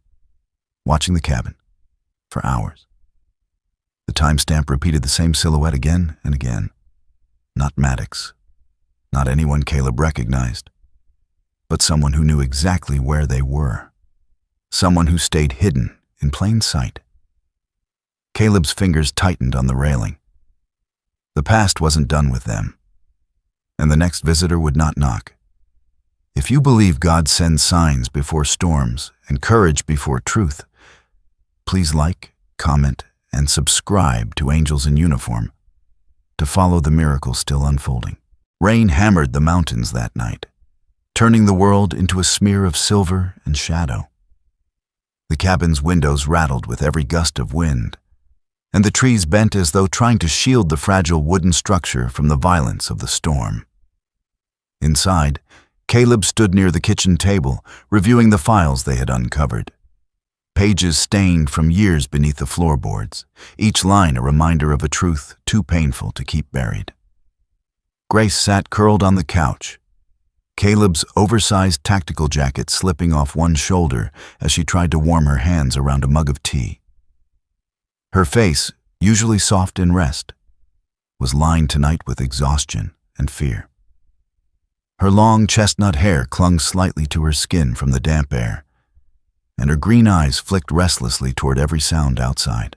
watching the cabin, for hours. The timestamp repeated the same silhouette again and again. Not Maddox. Not anyone Caleb recognized. But someone who knew exactly where they were. Someone who stayed hidden in plain sight. Caleb's fingers tightened on the railing. The past wasn't done with them, and the next visitor would not knock. If you believe God sends signs before storms and courage before truth, please like, comment, and subscribe to Angels in Uniform to follow the miracle still unfolding. Rain hammered the mountains that night, turning the world into a smear of silver and shadow. The cabin's windows rattled with every gust of wind, and the trees bent as though trying to shield the fragile wooden structure from the violence of the storm. Inside, Caleb stood near the kitchen table, reviewing the files they had uncovered. Pages stained from years beneath the floorboards, each line a reminder of a truth too painful to keep buried. Grace sat curled on the couch, Caleb's oversized tactical jacket slipping off one shoulder as she tried to warm her hands around a mug of tea. Her face, usually soft in rest, was lined tonight with exhaustion and fear. Her long chestnut hair clung slightly to her skin from the damp air, and her green eyes flicked restlessly toward every sound outside.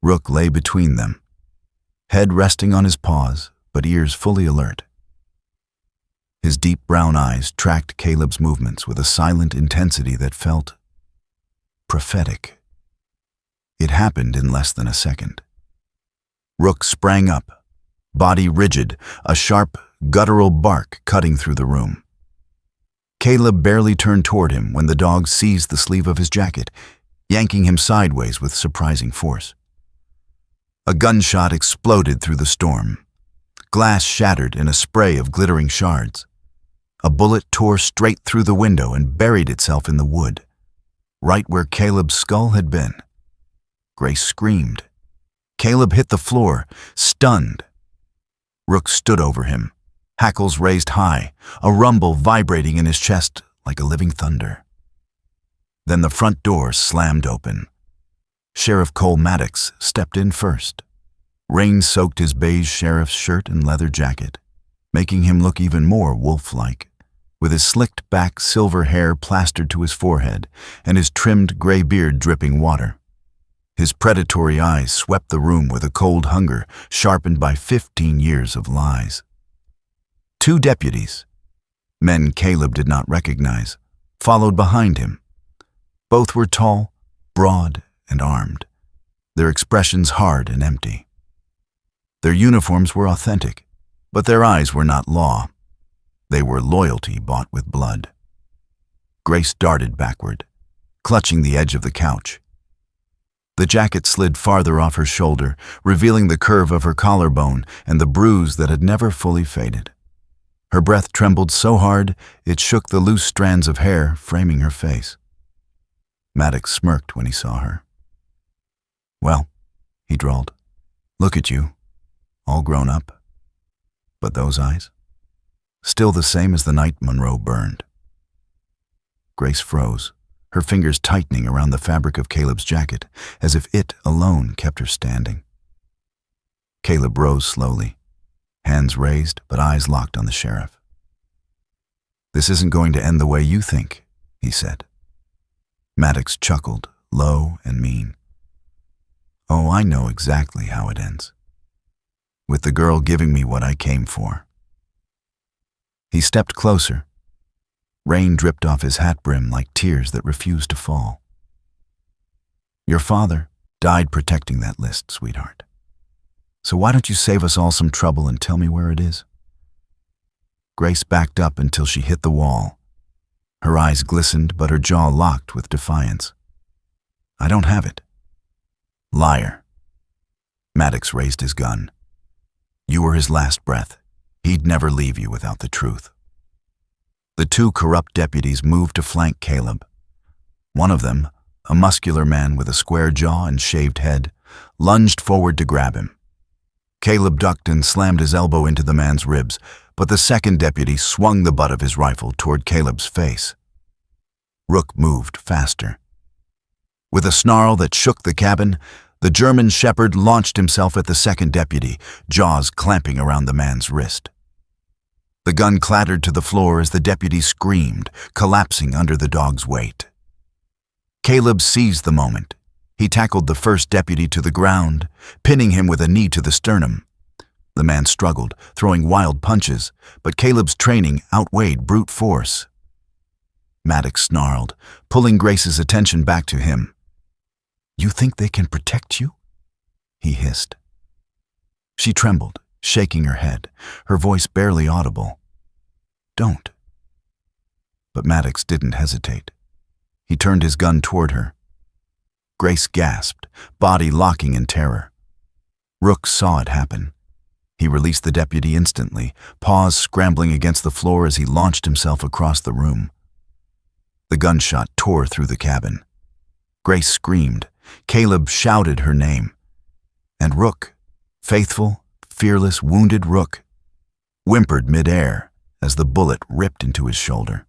Rook lay between them, head resting on his paws, but ears fully alert. His deep brown eyes tracked Caleb's movements with a silent intensity that felt prophetic. It happened in less than a second. Rook sprang up, body rigid, a sharp, guttural bark cutting through the room. Caleb barely turned toward him when the dog seized the sleeve of his jacket, yanking him sideways with surprising force. A gunshot exploded through the storm. Glass shattered in a spray of glittering shards. A bullet tore straight through the window and buried itself in the wood, right where Caleb's skull had been. Grace screamed. Caleb hit the floor, stunned. Rook stood over him, hackles raised high, a rumble vibrating in his chest like a living thunder. Then the front door slammed open. Sheriff Cole Maddox stepped in first. Rain soaked his beige sheriff's shirt and leather jacket, making him look even more wolf-like, with his slicked back silver hair plastered to his forehead and his trimmed gray beard dripping water. His predatory eyes swept the room with a cold hunger sharpened by 15 years of lies. Two deputies, men Caleb did not recognize, followed behind him. Both were tall, broad, and armed, their expressions hard and empty. Their uniforms were authentic, but their eyes were not law. They were loyalty bought with blood. Grace darted backward, clutching the edge of the couch. The jacket slid farther off her shoulder, revealing the curve of her collarbone and the bruise that had never fully faded. Her breath trembled so hard it shook the loose strands of hair framing her face. Maddox smirked when he saw her. "Well," he drawled, "look at you, all grown up. But those eyes? Still the same as the night Monroe burned." Grace froze, her fingers tightening around the fabric of Caleb's jacket, as if it alone kept her standing. Caleb rose slowly, hands raised but eyes locked on the sheriff. "This isn't going to end the way you think," he said. Maddox chuckled, low and mean. "Oh, I know exactly how it ends. With the girl giving me what I came for." He stepped closer. Rain dripped off his hat brim like tears that refused to fall. "Your father died protecting that list, sweetheart. So why don't you save us all some trouble and tell me where it is?" Grace backed up until she hit the wall. Her eyes glistened, but her jaw locked with defiance. "I don't have it." "Liar." Maddox raised his gun. "You were his last breath. He'd never leave you without the truth." The two corrupt deputies moved to flank Caleb. One of them, a muscular man with a square jaw and shaved head, lunged forward to grab him. Caleb ducked and slammed his elbow into the man's ribs, but the second deputy swung the butt of his rifle toward Caleb's face. Rook moved faster. With a snarl that shook the cabin, the German shepherd launched himself at the second deputy, jaws clamping around the man's wrist. The gun clattered to the floor as the deputy screamed, collapsing under the dog's weight. Caleb seized the moment. He tackled the first deputy to the ground, pinning him with a knee to the sternum. The man struggled, throwing wild punches, but Caleb's training outweighed brute force. Maddox snarled, pulling Grace's attention back to him. "You think they can protect you?" he hissed. She trembled, shaking her head, her voice barely audible. "Don't." But Maddox didn't hesitate. He turned his gun toward her. Grace gasped, body locking in terror. Rook saw it happen. He released the deputy instantly, paws scrambling against the floor as he launched himself across the room. The gunshot tore through the cabin. Grace screamed. Caleb shouted her name. And Rook, faithful, fearless, wounded Rook, whimpered midair as the bullet ripped into his shoulder.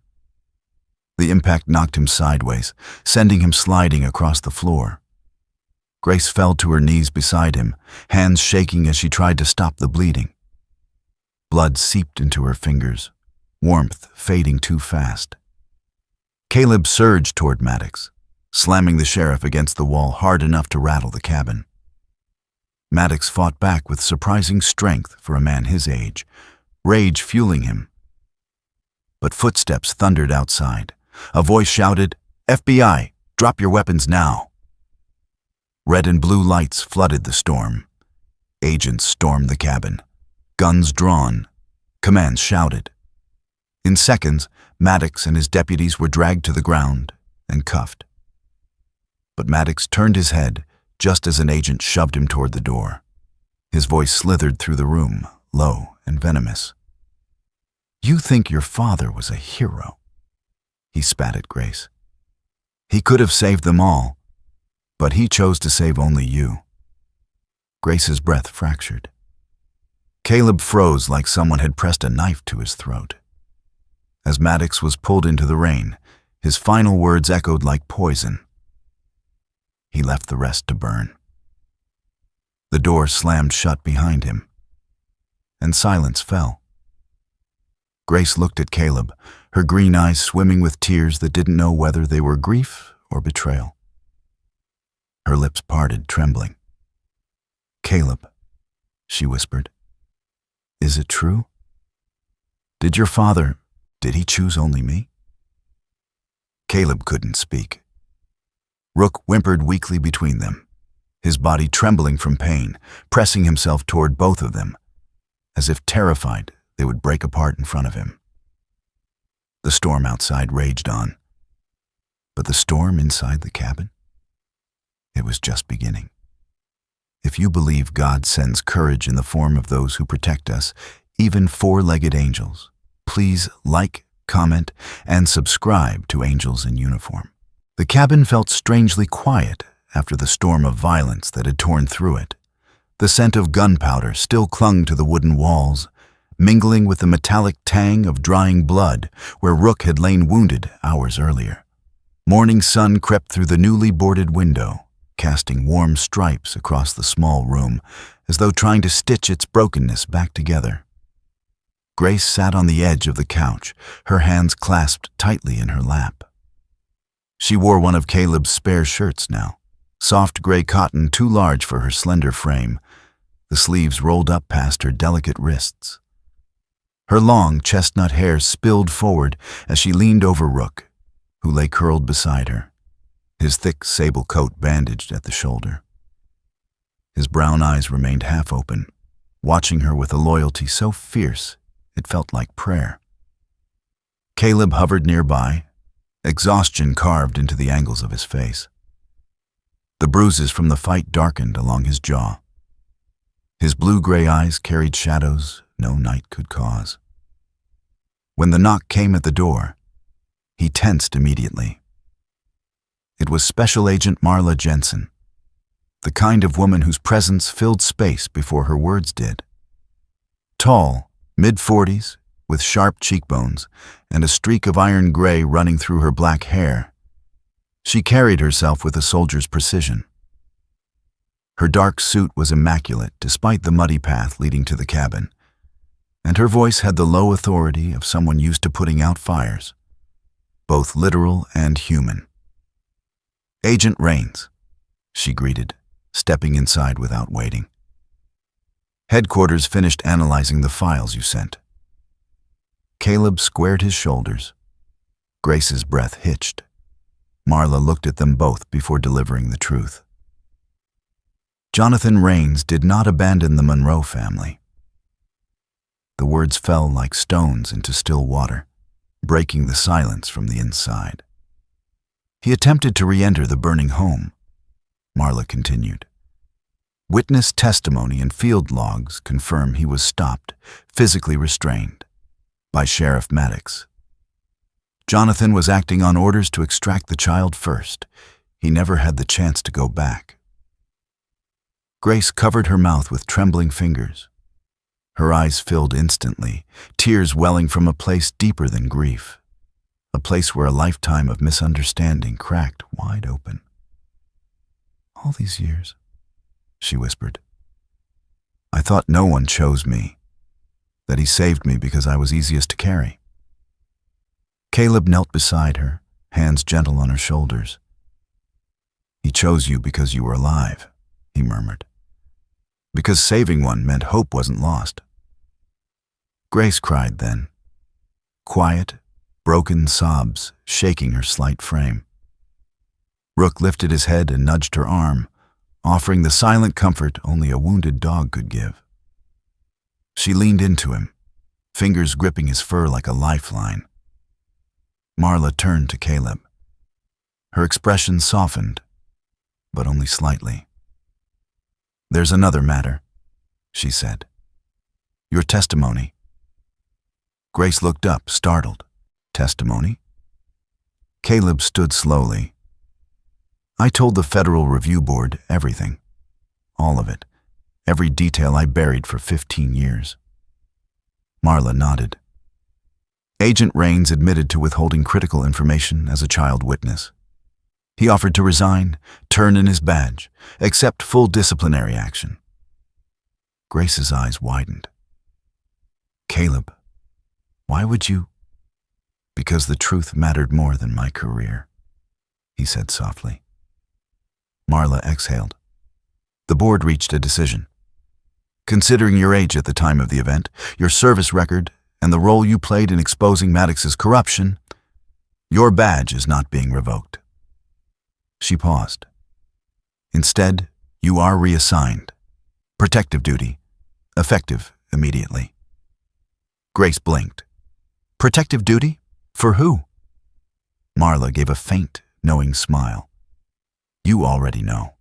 The impact knocked him sideways, sending him sliding across the floor. Grace fell to her knees beside him, hands shaking as she tried to stop the bleeding. Blood seeped into her fingers, warmth fading too fast. Caleb surged toward Maddox, slamming the sheriff against the wall hard enough to rattle the cabin. Maddox fought back with surprising strength for a man his age, rage fueling him. But footsteps thundered outside. A voice shouted, "FBI, drop your weapons now." Red and blue lights flooded the storm. Agents stormed the cabin, guns drawn, commands shouted. In seconds, Maddox and his deputies were dragged to the ground and cuffed. But Maddox turned his head just as an agent shoved him toward the door. His voice slithered through the room, low and venomous. "You think your father was a hero?" He spat at Grace. "He could have saved them all, but he chose to save only you." Grace's breath fractured. Caleb froze like someone had pressed a knife to his throat. As Maddox was pulled into the rain, his final words echoed like poison. He left the rest to burn. The door slammed shut behind him, and silence fell. Grace looked at Caleb, her green eyes swimming with tears that didn't know whether they were grief or betrayal. Her lips parted, trembling. "Caleb," she whispered, "is it true? Did your father, did he choose only me?" Caleb couldn't speak. Rook whimpered weakly between them, his body trembling from pain, pressing himself toward both of them, as if terrified they would break apart in front of him. The storm outside raged on, but the storm inside the cabin? It was just beginning. If you believe God sends courage in the form of those who protect us, even four-legged angels, please like, comment, and subscribe to Angels in Uniform. The cabin felt strangely quiet after the storm of violence that had torn through it. The scent of gunpowder still clung to the wooden walls, mingling with the metallic tang of drying blood where Rook had lain wounded hours earlier. Morning sun crept through the newly boarded window, casting warm stripes across the small room, as though trying to stitch its brokenness back together. Grace sat on the edge of the couch, her hands clasped tightly in her lap. She wore one of Caleb's spare shirts now, soft gray cotton too large for her slender frame, the sleeves rolled up past her delicate wrists. Her long chestnut hair spilled forward as she leaned over Rook, who lay curled beside her, his thick sable coat bandaged at the shoulder. His brown eyes remained half open, watching her with a loyalty so fierce it felt like prayer. Caleb hovered nearby, exhaustion carved into the angles of his face. The bruises from the fight darkened along his jaw. His blue-gray eyes carried shadows no night could cause. When the knock came at the door, he tensed immediately. It was Special Agent Marla Jensen, the kind of woman whose presence filled space before her words did. Tall, mid-40s, with sharp cheekbones and a streak of iron gray running through her black hair, she carried herself with a soldier's precision. Her dark suit was immaculate despite the muddy path leading to the cabin, and her voice had the low authority of someone used to putting out fires, both literal and human. "Agent Rains," she greeted, stepping inside without waiting. "Headquarters finished analyzing the files you sent." Caleb squared his shoulders. Grace's breath hitched. Marla looked at them both before delivering the truth. Jonathan Rains did not abandon the Monroe family. The words fell like stones into still water, breaking the silence from the inside. "He attempted to re-enter the burning home," Marla continued. "Witness testimony and field logs confirm he was stopped, physically restrained, by Sheriff Maddox. Jonathan was acting on orders to extract the child first. He never had the chance to go back." Grace covered her mouth with trembling fingers. Her eyes filled instantly, tears welling from a place deeper than grief, a place where a lifetime of misunderstanding cracked wide open. "All these years," she whispered, "I thought no one chose me, that he saved me because I was easiest to carry." Caleb knelt beside her, hands gentle on her shoulders. "He chose you because you were alive," he murmured. "Because saving one meant hope wasn't lost." Grace cried then, quiet, broken sobs shaking her slight frame. Rook lifted his head and nudged her arm, offering the silent comfort only a wounded dog could give. She leaned into him, fingers gripping his fur like a lifeline. Marla turned to Caleb. Her expression softened, but only slightly. "There's another matter," she said. "Your testimony." Grace looked up, startled. "Testimony?" Caleb stood slowly. "I told the Federal Review Board everything. All of it. Every detail I buried for 15 years. Marla nodded. Agent Rains admitted to withholding critical information as a child witness. He offered to resign, turn in his badge, accept full disciplinary action. Grace's eyes widened. "Caleb, Why would you? Because the truth mattered more than my career, he said softly. Marla exhaled. The board reached a decision. Considering your age at the time of the event, your service record, and the role you played in exposing Maddox's corruption, your badge is not being revoked. She paused. Instead, you are reassigned. Protective duty, effective immediately. Grace blinked. Protective duty? For who? Marla gave a faint, knowing smile. You already know.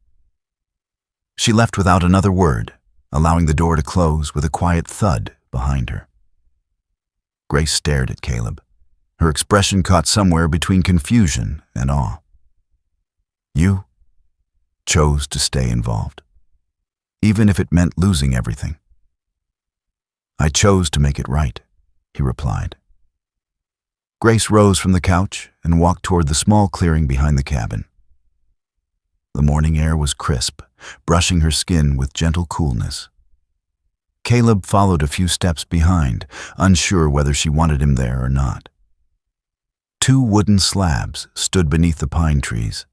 She left without another word, allowing the door to close with a quiet thud behind her. Grace stared at Caleb, her expression caught somewhere between confusion and awe. You chose to stay involved, even if it meant losing everything. I chose to make it right, he replied. Grace rose from the couch and walked toward the small clearing behind the cabin. The morning air was crisp, brushing her skin with gentle coolness. Caleb followed a few steps behind, unsure whether she wanted him there or not. 2 wooden slabs stood beneath the pine trees,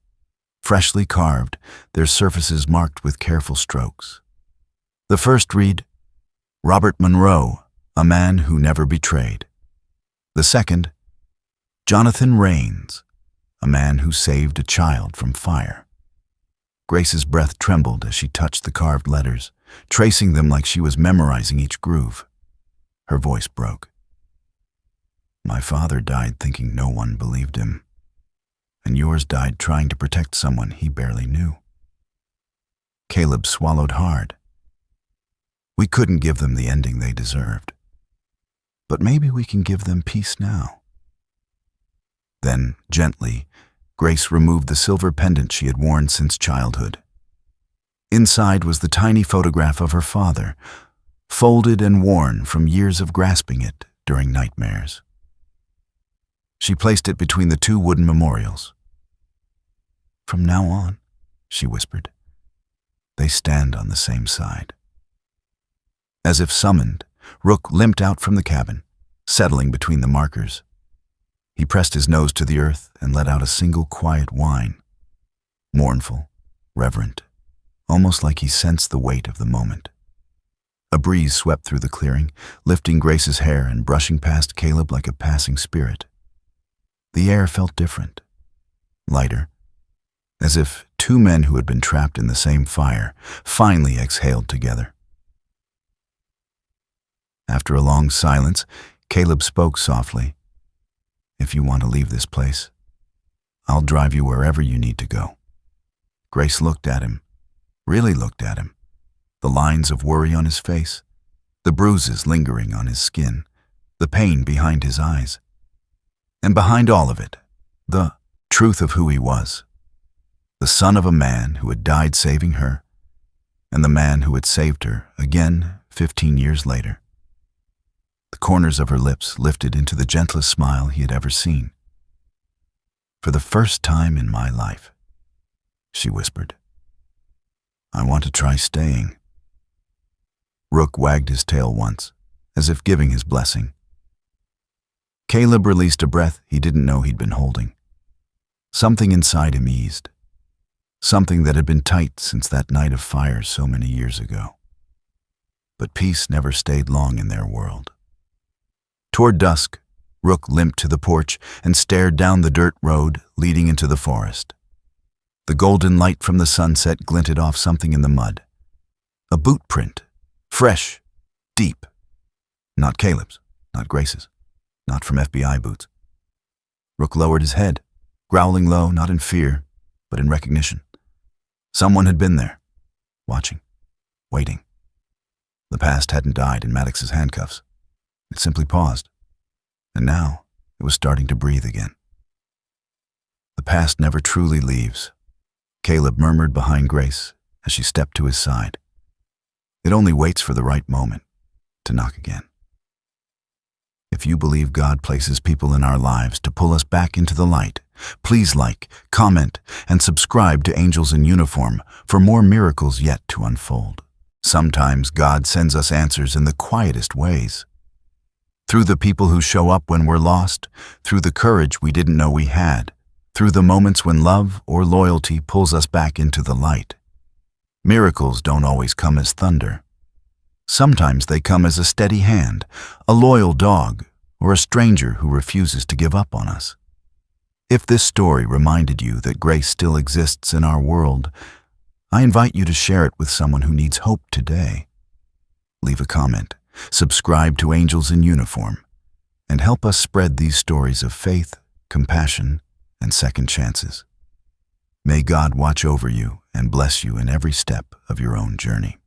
freshly carved, their surfaces marked with careful strokes. The first read, Robert Monroe, a man who never betrayed. The second, Jonathan Rains, a man who saved a child from fire. Grace's breath trembled as she touched the carved letters, tracing them like she was memorizing each groove. Her voice broke. My father died thinking no one believed him, and yours died trying to protect someone he barely knew. Caleb swallowed hard. We couldn't give them the ending they deserved, but maybe we can give them peace now. Then, gently, Grace removed the silver pendant she had worn since childhood. Inside was the tiny photograph of her father, folded and worn from years of grasping it during nightmares. She placed it between the 2 wooden memorials. From now on, she whispered, they stand on the same side. As if summoned, Rook limped out from the cabin, settling between the markers. He pressed his nose to the earth and let out a single quiet whine, mournful, reverent, almost like he sensed the weight of the moment. A breeze swept through the clearing, lifting Grace's hair and brushing past Caleb like a passing spirit. The air felt different, lighter, as if 2 men who had been trapped in the same fire finally exhaled together. After a long silence, Caleb spoke softly. If you want to leave this place, I'll drive you wherever you need to go. Grace looked at him, really looked at him, the lines of worry on his face, the bruises lingering on his skin, the pain behind his eyes. And behind all of it, the truth of who he was, the son of a man who had died saving her, and the man who had saved her again 15 years later. The corners of her lips lifted into the gentlest smile he had ever seen. For the first time in my life, she whispered, I want to try staying. Rook wagged his tail once, as if giving his blessing. Caleb released a breath he didn't know he'd been holding. Something inside him eased, something that had been tight since that night of fire so many years ago. But peace never stayed long in their world. Toward dusk, Rook limped to the porch and stared down the dirt road leading into the forest. The golden light from the sunset glinted off something in the mud. A boot print, fresh, deep. Not Caleb's, not Grace's, not from FBI boots. Rook lowered his head, growling low, not in fear, but in recognition. Someone had been there, watching, waiting. The past hadn't died in Maddox's handcuffs. It simply paused, and now it was starting to breathe again. The past never truly leaves, Caleb murmured behind Grace as she stepped to his side. It only waits for the right moment to knock again. If you believe God places people in our lives to pull us back into the light, please like, comment, and subscribe to Angels in Uniform for more miracles yet to unfold. Sometimes God sends us answers in the quietest ways. through the people who show up when we're lost, through the courage we didn't know we had, through the moments when love or loyalty pulls us back into the light. Miracles don't always come as thunder. Sometimes they come as a steady hand, a loyal dog, or a stranger who refuses to give up on us. If this story reminded you that grace still exists in our world, I invite you to share it with someone who needs hope today. Leave a comment, subscribe to Angels in Uniform, and help us spread these stories of faith, compassion, and second chances. May God watch over you and bless you in every step of your own journey.